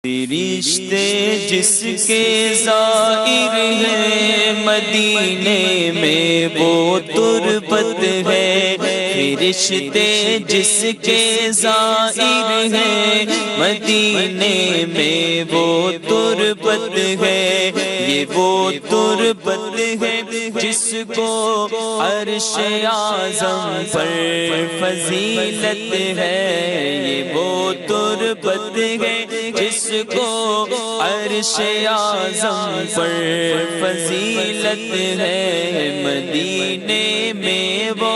فرشتے جس کے زائر ہیں مدینے میں وہ تربت ہے۔ فرشتے جس کے زائر ہیں مدینے میں وہ تربت ہے۔ یہ وہ تربت ہے جس کو عرش اعظم پر فضیلت ہے۔ یہ وہ تربت ہے جس کو عرش اعظم پر فضیلت ہے۔ مدینے میں وہ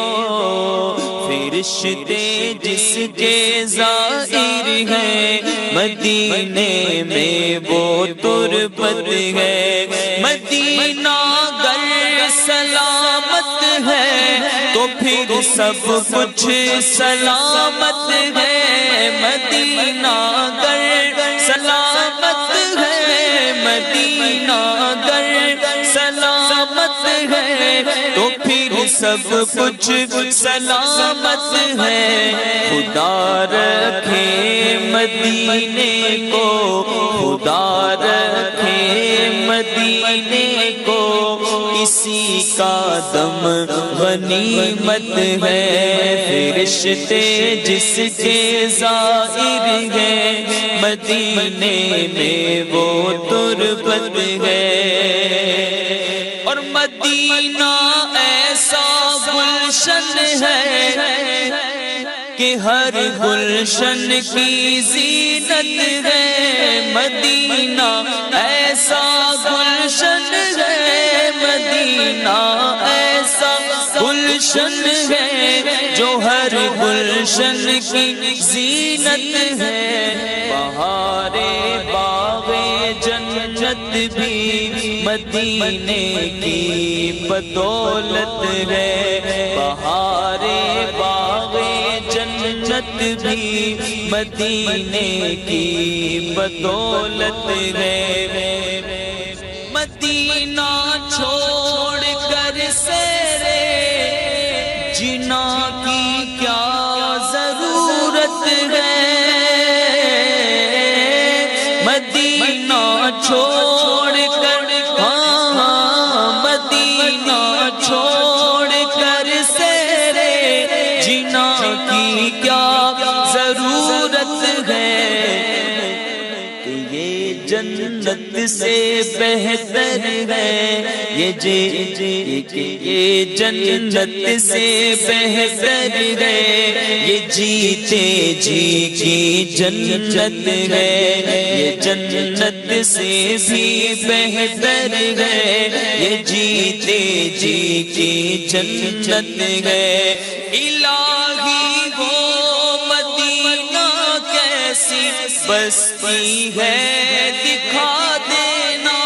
فرشتے جس کے زائر ہیں مدینے میں وہ تربت ہے۔ مدینہ گر سلامت ہے تو پھر سب کچھ سلامت ہے۔ مدینہ گر سلامت ہے، مدینہ گر سلامت ہے تو پھر سب کچھ سلامت ہے۔ خدا رکھے مدینے کو، خدا رکھے مدینے کو، اسی کا دم غنیمت ہے۔ فرشتے جس کے زائر ہیں مدینے میں وہ تربت ہے۔ اور مدینہ ایسا گلشن ہے کہ ہر گلشن کی زینت ہے۔ مدینہ ایسا گلشن ہے، مدینہ ایسا گلشن ہے جو ہر گلشن کی زینت ہے۔ بہار باغ جنت بھی مدینے کی بدولت ہے۔ بہار باغ جنت بھی مدینے کی بدولت ہے۔ مدینہ چھوڑ کر سیرے جنا کی کیا ضرورت ہے۔ مدینہ چھوڑ کر، مدینہ چھوڑ کر سیرے جنا کی کیا ضرورت ہے۔ یہ جنت سے بہتر ہے، یہ جنت سے بہتر ہے، یہ جیتے جی کی جنت ہے۔ یہ جنت سے بھی بہتر ہے، یہ جیتے جی کی جنت ہے۔ الہی وہ مدینہ کیسی بستی ہے دکھا دینا۔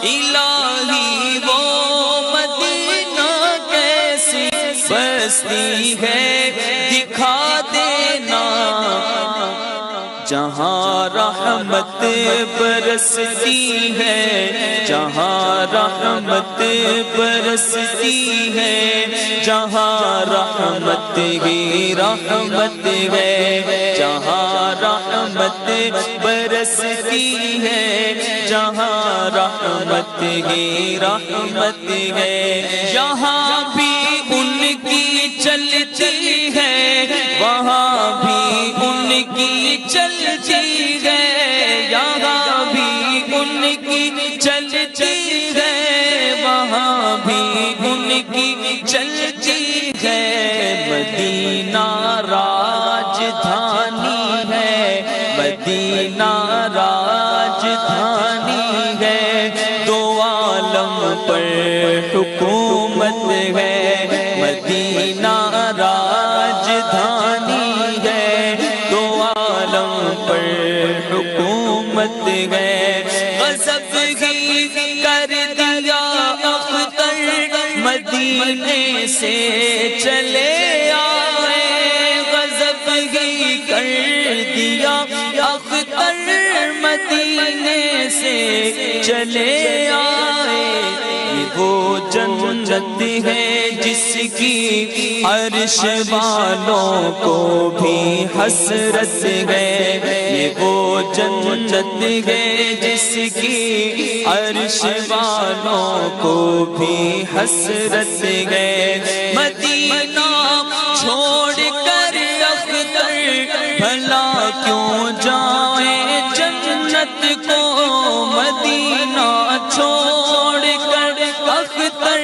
الہی وہ مدینہ کیسی بستی ہے دکھا دینا۔ جہاں رحمت برستی ہے، جہاں رحمت برستی ہے، جہاں رحمت ہی رحمت ہے، جہاں رحمت برستی ہے، جہاں رحمت ہی رحمت ہے۔ یہاں بھی ان کی چلتی ہے، وہاں بھی ان کی چلتی ہے، یہاں بھی ان کی چلتی ہے، وہاں بھی ان کی چلتی ہے۔ مدینہ راجدھانی ہے، مدینہ راجدھانی ہے، دو عالم پر حکومت ہے۔ مدینہ راجدھانی ہے، دو عالم پر حکومت ہے۔ غضب ہی کر دیا اختر مدینے سے چلے آئے، غضب ہی کر دیا اختر مدینے سے چلے آئے یہ وہ جنت ہے جس کی عرش والوں کو بھی حسرت ہے یہ وہ جنت ہے جس کی عرش والوں کو بھی حسرت ہے مدینہ چھوڑ کر اختر بھلا کیوں جائیں جنت کو مدینہ چھوڑ کر اختر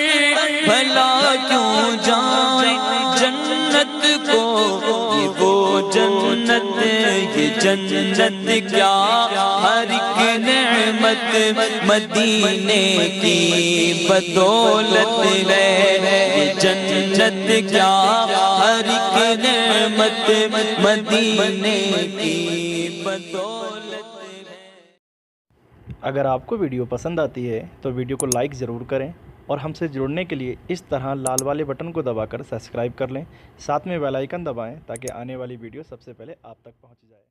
بھلا کیوں جائیں جنت کو یہ وہ جنت یہ جنت کیا ہر ایک نعمت مدینے کی بدولت ہے یہ جنت کیا ہر ایک نعمت مدینے کی بدولت ہے۔ اگر آپ کو ویڈیو پسند آتی ہے تو ویڈیو کو لائک ضرور کریں اور ہم سے جڑنے کے لیے اس طرح لال والے بٹن کو دبا کر سبسکرائب کر لیں، ساتھ میں بیل آئیکن دبائیں تاکہ آنے والی ویڈیو سب سے پہلے آپ تک پہنچ جائے۔